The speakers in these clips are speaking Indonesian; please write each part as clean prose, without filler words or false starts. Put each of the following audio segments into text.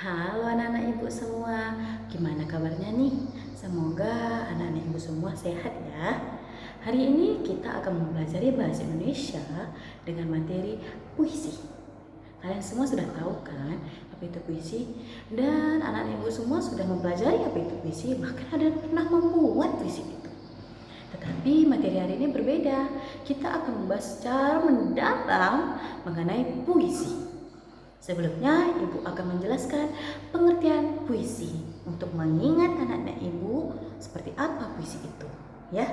Halo anak-anak ibu semua, gimana kabarnya nih? Semoga anak-anak ibu semua sehat ya. Hari ini kita akan mempelajari bahasa Indonesia dengan materi puisi. Kalian semua sudah tahu kan apa itu puisi? Dan anak-anak ibu semua sudah mempelajari apa itu puisi, bahkan ada yang pernah membuat puisi itu. Tetapi materi hari ini berbeda. Kita akan membahas secara mendalam mengenai puisi. Sebelumnya, Ibu akan menjelaskan pengertian puisi untuk mengingat anak-anak Ibu seperti apa puisi itu, ya.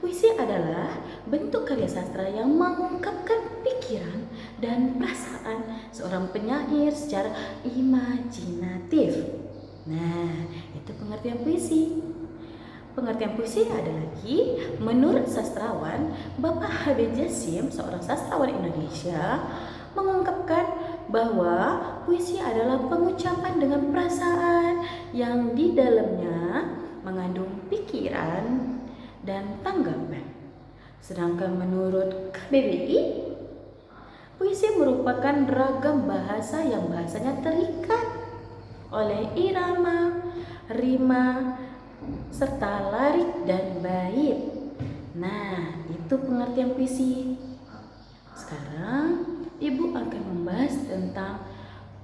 Puisi adalah bentuk karya sastra yang mengungkapkan pikiran dan perasaan seorang penyair secara imajinatif. Nah, itu pengertian puisi. Pengertian puisi ada lagi, menurut sastrawan Bapak Habib Jasim, seorang sastrawan Indonesia, mengungkapkan bahwa puisi adalah pengucapan dengan perasaan yang di dalamnya mengandung pikiran dan tanggapan. Sedangkan menurut KBBI, puisi merupakan ragam bahasa yang bahasanya terikat oleh irama, rima, serta larik dan bait. Nah, itu pengertian puisi. Sekarang Ibu akan membahas tentang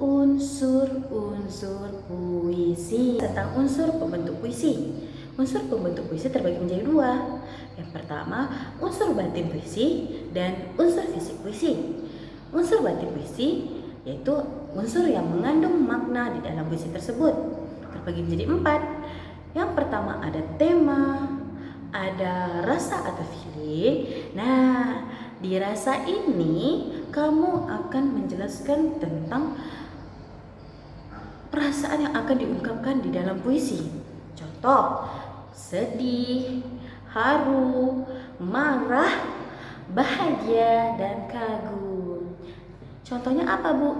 unsur-unsur puisi, tentang unsur pembentuk puisi. Unsur pembentuk puisi terbagi menjadi dua. Yang pertama, unsur batin puisi dan unsur fisik puisi. Unsur batin puisi yaitu unsur yang mengandung makna di dalam puisi tersebut. Terbagi menjadi empat. Yang pertama ada tema, ada rasa atau feeling. Nah, di rasa ini kamu akan menjelaskan tentang perasaan yang akan diungkapkan di dalam puisi. Contoh, sedih, haru, marah, bahagia, dan kagum. Contohnya apa, Bu?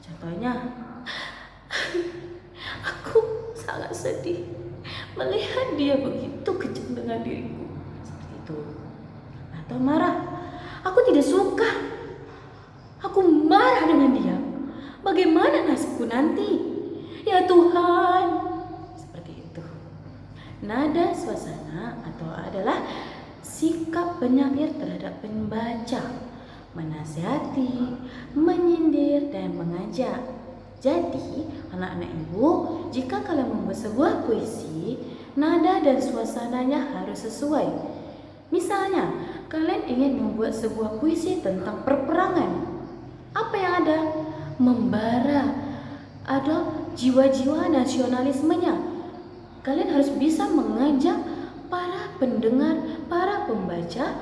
Contohnya, aku sangat sedih melihat dia begitu kejam dengan diriku. Seperti itu. Atau marah, aku tidak suka. Aku marah dengan dia. Bagaimana nasibku nanti? Ya Tuhan. Seperti itu. Nada suasana atau adalah sikap penyair terhadap pembaca, menasihati, menyindir, dan mengajak. Jadi, anak-anak ibu, jika kalian membuat sebuah puisi, nada dan suasananya harus sesuai. Misalnya, kalian ingin membuat sebuah puisi tentang perperangan. Apa yang ada? Membara. Ada jiwa-jiwa nasionalismenya. Kalian harus bisa mengajak para pendengar, para pembaca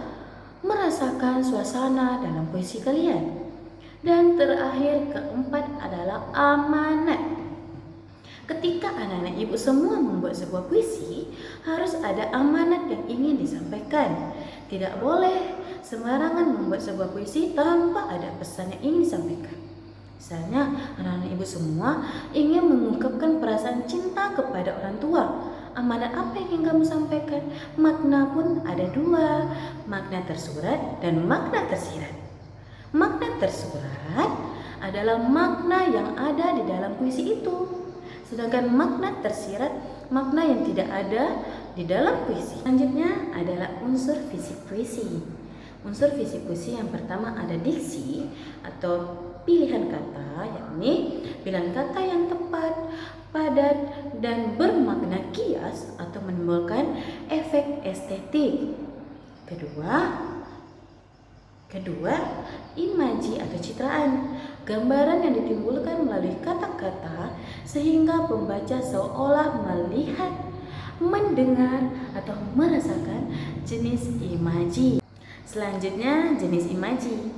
merasakan suasana dalam puisi kalian. Dan terakhir, keempat adalah amanat. Ketika anak-anak ibu semua membuat sebuah puisi, harus ada amanat yang ingin disampaikan. Tidak boleh sembarangan membuat sebuah puisi tanpa ada pesan yang ingin disampaikan. Misalnya, anak-anak ibu semua ingin mengungkapkan perasaan cinta kepada orang tua. Amanat apa yang ingin kamu sampaikan? Makna pun ada dua, makna tersurat dan makna tersirat. Makna tersurat adalah makna yang ada di dalam puisi itu. Sedangkan makna tersirat, makna yang tidak ada di dalam puisi. Selanjutnya adalah unsur fisik puisi. Unsur fisik puisi yang pertama ada diksi atau pilihan kata, yakni pilihan kata yang tepat, padat, dan bermakna kias atau menimbulkan efek estetik. Kedua, imaji atau citraan, gambaran yang ditimbulkan melalui kata-kata sehingga pembaca seolah melihat, mendengar, atau merasakan jenis imaji. Selanjutnya, jenis imaji.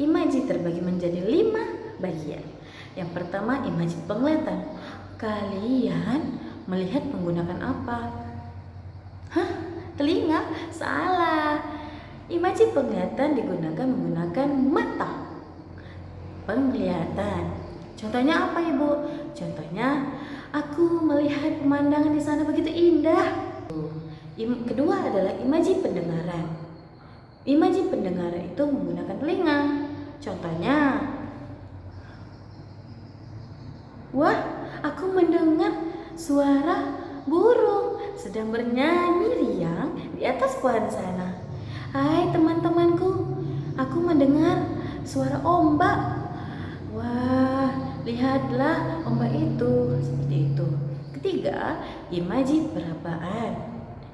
Imaji terbagi menjadi 5 bagian. Yang pertama, imaji penglihatan. Kalian melihat menggunakan apa? Hah? Telinga? Salah. Imaji penglihatan digunakan menggunakan mata penglihatan. Contohnya apa, Ibu? Contohnya, aku melihat pemandangan di sana begitu indah. Kedua adalah imaji pendengaran. Imaji pendengaran itu menggunakan telinga. Contohnya, Wah, aku mendengar suara burung sedang bernyanyi riang di atas pohon sana. Hai teman-temanku, aku mendengar suara ombak. Wah, lihatlah ombak itu. Seperti itu. Ketiga, imaji perabaan.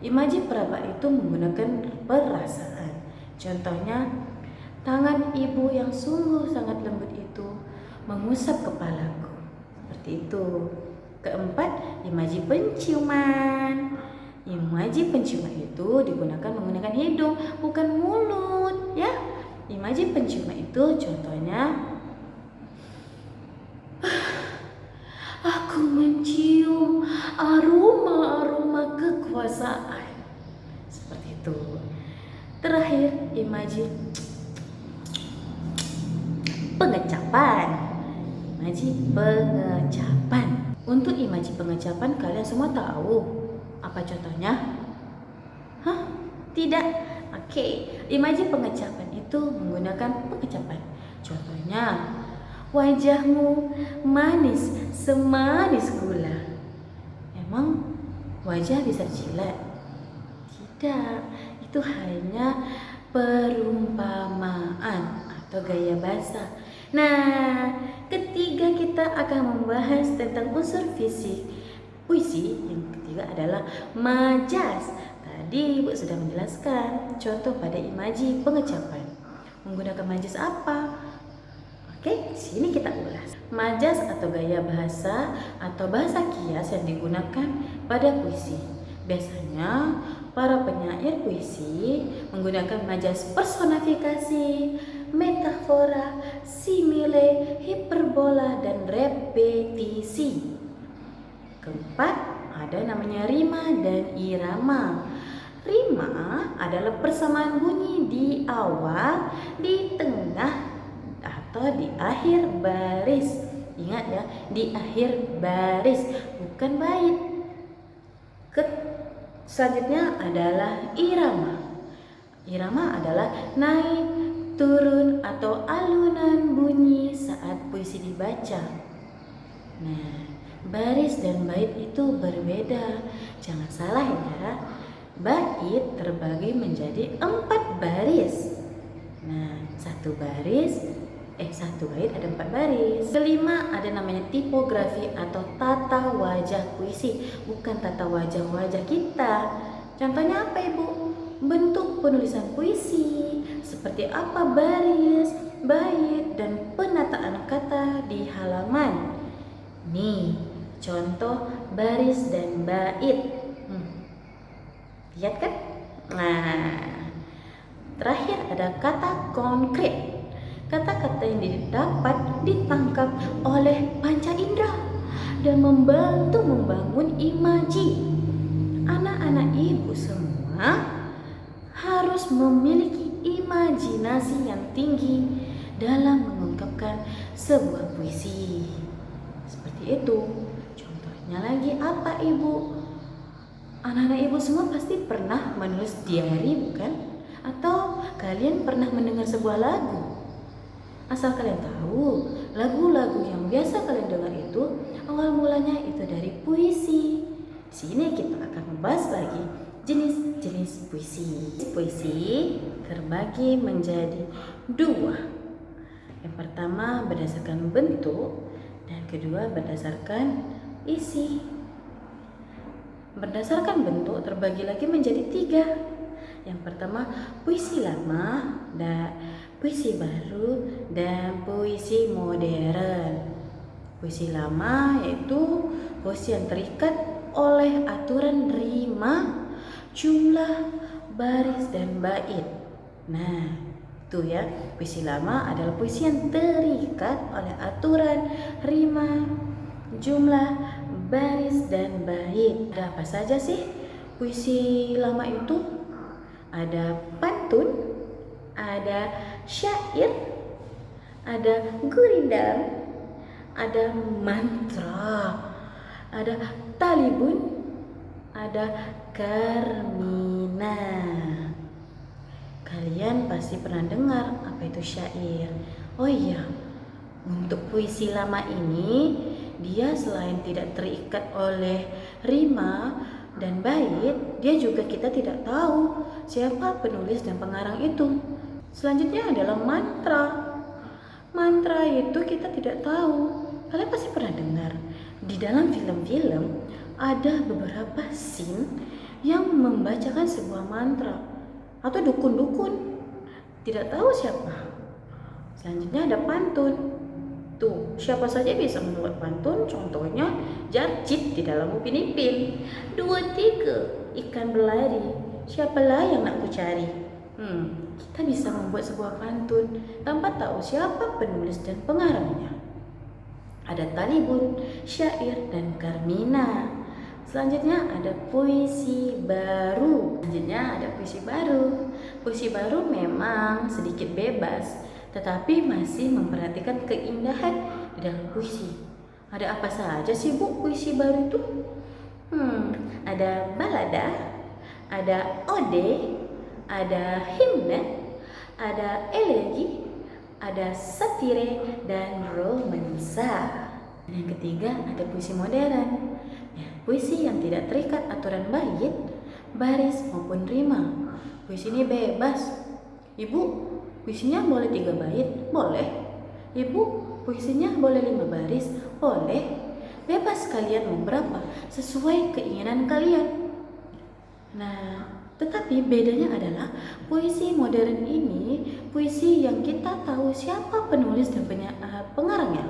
Imaji peraba itu menggunakan perasaan. Contohnya, tangan ibu yang sungguh sangat lembut itu mengusap kepalaku. Seperti itu. Keempat, imaji penciuman. Imaji penciuman itu digunakan menggunakan hidung, bukan mulut, ya. Imaji penciuman itu contohnya, aku mencium aroma kekuasaan. Seperti itu. Terakhir, imaji pengecapan. Imaji pengecapan. Untuk imaji pengecapan kalian semua tahu apa contohnya? Hah? Tidak? Oke. Imaji pengecapan itu menggunakan pengecapan. Contohnya, wajahmu manis semanis gula. Emang wajah bisa jilat? Tidak, itu hanya perumpamaan atau gaya bahasa. Nah, ketiga kita akan membahas tentang unsur fisik puisi. Yang ketiga adalah majas. Tadi Ibu sudah menjelaskan contoh pada imaji pengecapan. Menggunakan majas apa? Oke, sini kita ulas. Majas atau gaya bahasa atau bahasa kias yang digunakan pada puisi. Biasanya para penyair puisi menggunakan majas personifikasi, metafora, simile, hiperbola, dan repetisi. Keempat, ada namanya rima dan irama. Rima adalah persamaan bunyi di awal, di tengah, atau di akhir baris. Ingat ya, di akhir baris, bukan bait. Selanjutnya adalah irama. Irama adalah naik, turun, atau alunan bunyi saat puisi dibaca. Nah, baris dan bait itu berbeda. Jangan salah ya. Bait terbagi menjadi 4 baris. Nah, satu bait ada 4 baris. Kelima ada namanya tipografi atau tata wajah puisi, bukan tata wajah-wajah kita. Contohnya apa Ibu? Bentuk penulisan puisi, seperti apa baris, bait, dan penataan kata di halaman. Nih, contoh baris dan bait. Lihat kan? Nah, terakhir ada kata konkret. Kata-kata yang didapat ditangkap oleh panca indera dan membantu membangun imaji. Anak-anak Ibu semua harus memiliki imajinasi yang tinggi dalam mengungkapkan sebuah puisi. Seperti itu. Contohnya lagi apa Ibu? Anak-anak Ibu semua pasti pernah menulis diari, bukan? Atau kalian pernah mendengar sebuah lagu? Asal kalian tahu, lagu-lagu yang biasa kalian dengar itu awal mulanya itu dari puisi. Di sini kita akan membahas lagi jenis-jenis puisi. Puisi terbagi menjadi 2. Yang pertama berdasarkan bentuk dan kedua berdasarkan isi. Berdasarkan bentuk terbagi lagi menjadi 3. Yang pertama puisi lama, puisi baru, dan puisi modern. Puisi lama yaitu puisi yang terikat oleh aturan rima, jumlah, baris, dan bait. Nah, itu ya, puisi lama adalah puisi yang terikat oleh aturan rima, jumlah, baris, dan bait. Ada apa saja sih puisi lama itu? Ada pantun, ada syair, ada gurindam, ada mantra, ada talibun, ada karmina. Kalian pasti pernah dengar apa itu syair. Oh iya, untuk puisi lama ini dia selain tidak terikat oleh rima dan bait, dia juga kita tidak tahu siapa penulis dan pengarang itu. Selanjutnya adalah mantra. Mantra itu kita tidak tahu. Kalian pasti pernah dengar di dalam film-film ada beberapa scene yang membacakan sebuah mantra atau dukun-dukun. Tidak tahu siapa. Selanjutnya ada pantun. Tuh, siapa saja bisa membuat pantun, contohnya Jarjit di dalam Upin Ipin. 2, 3, ikan berlari, siapalah yang nak ku cari. Kita bisa membuat sebuah pantun tanpa tahu siapa penulis dan pengarangnya. Ada Talibun, syair, dan Karmina. Selanjutnya ada puisi baru. Selanjutnya ada puisi baru. Puisi baru memang sedikit bebas, tetapi masih memperhatikan keindahan di dalam puisi. Ada apa saja sih Bu puisi baru itu? Ada balada, ada ode, ada himne, ada elegi, ada satire, dan romansa. Dan yang ketiga ada puisi modern. Ya, puisi yang tidak terikat aturan bait, baris maupun rima. Puisi ini bebas. Ibu, puisinya boleh 3 bait? Boleh. Ibu, puisinya boleh 5 baris? Boleh. Bebas kalian mau berapa, sesuai keinginan kalian. Nah, tetapi bedanya adalah puisi modern ini puisi yang kita tahu siapa penulis dan pengarangnya.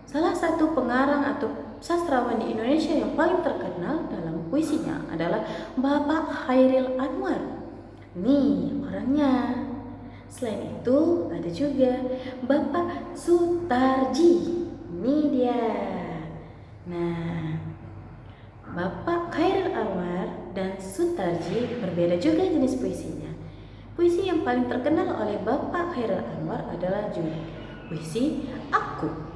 Salah satu pengarang atau sastrawan di Indonesia yang paling terkenal dalam puisinya adalah Bapak Chairil Anwar. Nih orangnya. Selain itu ada juga Bapak Sutarji. Ini dia. Nah, Bapak Chairil Anwar dan Sutarji berbeda juga jenis puisinya. Puisi yang paling terkenal oleh Bapak Chairil Anwar adalah puisi Aku.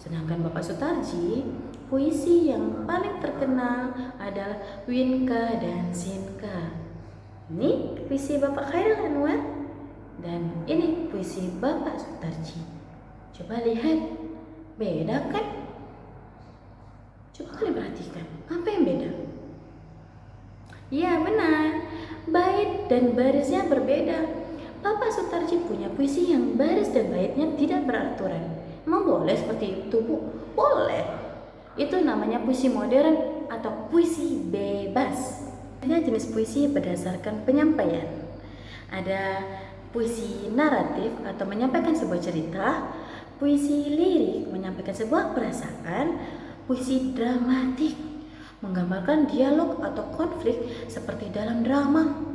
Sedangkan Bapak Sutarji, puisi yang paling terkenal adalah Winka dan Sinka. Ini puisi Bapak Chairil Anwar dan ini puisi Bapak Sutarji. Coba lihat, beda kan? Coba kalian perhatikan, apa yang beda? Ya benar, bait dan barisnya berbeda. Bapak Sutarji punya puisi yang baris dan baitnya tidak beraturan. Emang boleh seperti itu Bu? Boleh. Itu namanya puisi modern atau puisi bebas. Ada jenis puisi berdasarkan penyampaian. Ada puisi naratif atau menyampaikan sebuah cerita, puisi lirik menyampaikan sebuah perasaan, puisi dramatik menggambarkan dialog atau konflik seperti dalam drama.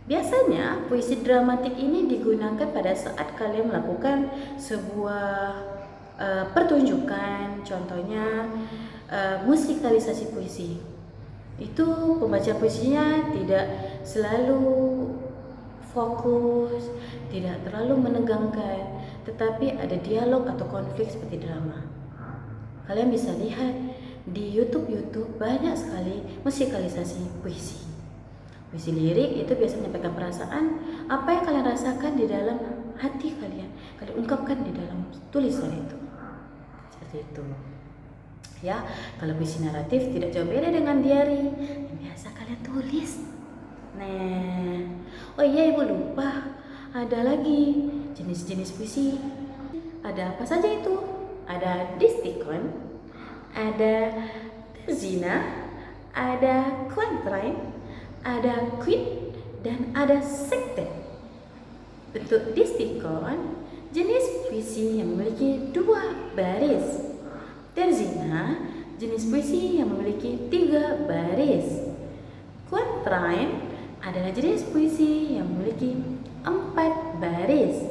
Biasanya puisi dramatik ini digunakan pada saat kalian melakukan sebuah pertunjukan, contohnya musikalisasi puisi. Itu pembaca puisinya tidak selalu fokus, tidak terlalu menegangkan, tetapi ada dialog atau konflik seperti drama. Kalian bisa lihat di YouTube banyak sekali musikalisasi puisi. Puisi lirik itu biasanya menyampaikan perasaan, apa yang kalian rasakan di dalam hati kalian ungkapkan di dalam tulisan itu. Seperti itu. Ya, kalau puisi naratif tidak jauh beda dengan diary yang biasa kalian tulis. Nah, oh iya Ibu lupa, ada lagi jenis-jenis puisi. Ada apa saja itu? Ada distikon, ada terzina, ada quatrain, ada quit, dan ada sektet. Untuk distikon, jenis puisi yang memiliki 2 baris. Terzina, jenis puisi yang memiliki 3 baris. Quatrain adalah jenis puisi yang memiliki 4 baris.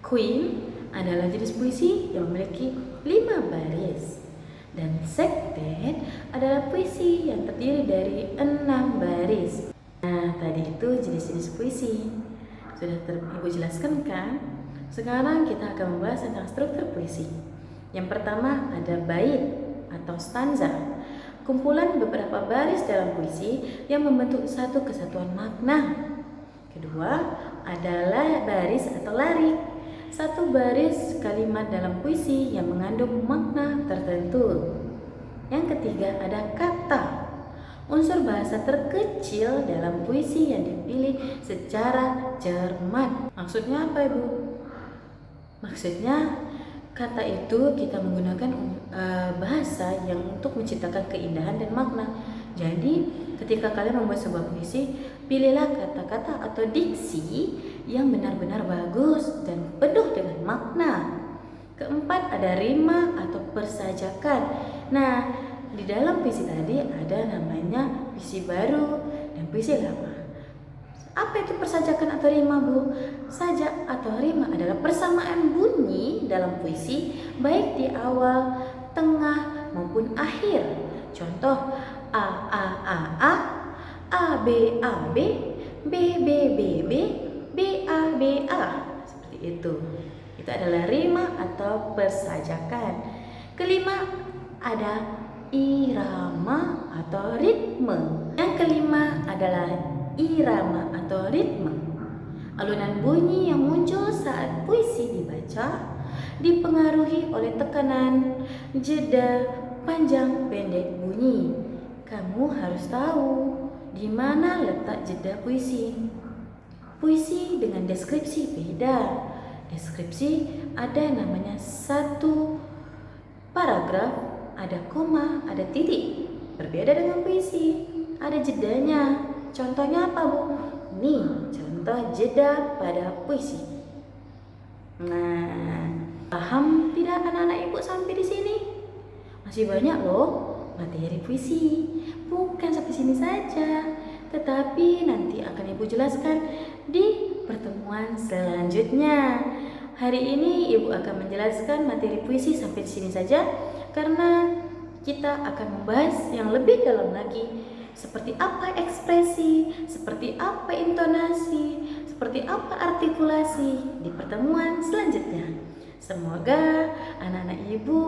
Queen adalah jenis puisi yang memiliki 5 baris. Dan sektet adalah puisi yang terdiri dari 6 baris. Nah, tadi itu jenis-jenis puisi. Sudah Ibu jelaskan kan? Sekarang kita akan membahas tentang struktur puisi. Yang pertama ada bait atau stanza. Kumpulan beberapa baris dalam puisi yang membentuk satu kesatuan makna. Kedua adalah baris atau larik. satu baris kalimat dalam puisi yang mengandung makna tertentu. Yang ketiga ada kata, unsur bahasa terkecil dalam puisi yang dipilih secara cermat. Maksudnya apa, Ibu? Maksudnya kata itu kita menggunakan bahasa yang untuk menciptakan keindahan dan makna. Jadi ketika kalian membuat sebuah puisi, pilihlah kata-kata atau diksi yang benar-benar bagus dan penuh dengan makna. Keempat ada rima atau persajakan. Nah, di dalam puisi tadi ada namanya puisi baru dan puisi lama. Apa itu persajakan atau rima, Bu? Sajak atau rima adalah persamaan bunyi dalam puisi baik di awal, tengah maupun akhir. Contoh A A A A, A B A B, B B B B, B A B A. Seperti itu. Itu adalah rima atau persajakan. Kelima ada irama atau ritme. Yang kelima adalah irama atau ritme. Alunan bunyi yang muncul saat puisi dibaca dipengaruhi oleh tekanan, jeda, panjang, pendek bunyi. Kamu harus tahu di mana letak jeda puisi. Puisi dengan deskripsi beda. Deskripsi ada namanya satu paragraf, ada koma, ada titik. Berbeda dengan puisi, ada jedanya. Contohnya apa, Bu? Nih, contoh jeda pada puisi. Nah, paham tidak anak-anak Ibu sampai di sini? Masih banyak loh materi puisi. Bukan sampai sini saja, tetapi nanti akan Ibu jelaskan di pertemuan selanjutnya. Hari ini Ibu akan menjelaskan materi puisi sampai di sini saja karena kita akan membahas yang lebih dalam lagi. Seperti apa ekspresi, seperti apa intonasi, seperti apa artikulasi di pertemuan selanjutnya. Semoga anak-anak Ibu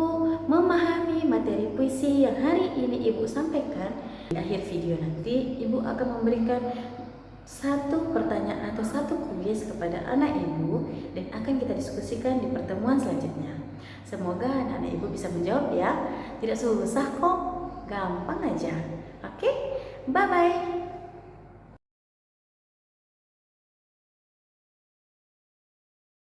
memahami materi puisi yang hari ini Ibu sampaikan. Di akhir video nanti Ibu akan memberikan satu pertanyaan atau satu kuis kepada anak Ibu dan akan kita diskusikan di pertemuan selanjutnya. Semoga anak-anak Ibu bisa menjawab ya. Tidak susah kok, gampang aja. Oke, bye-bye.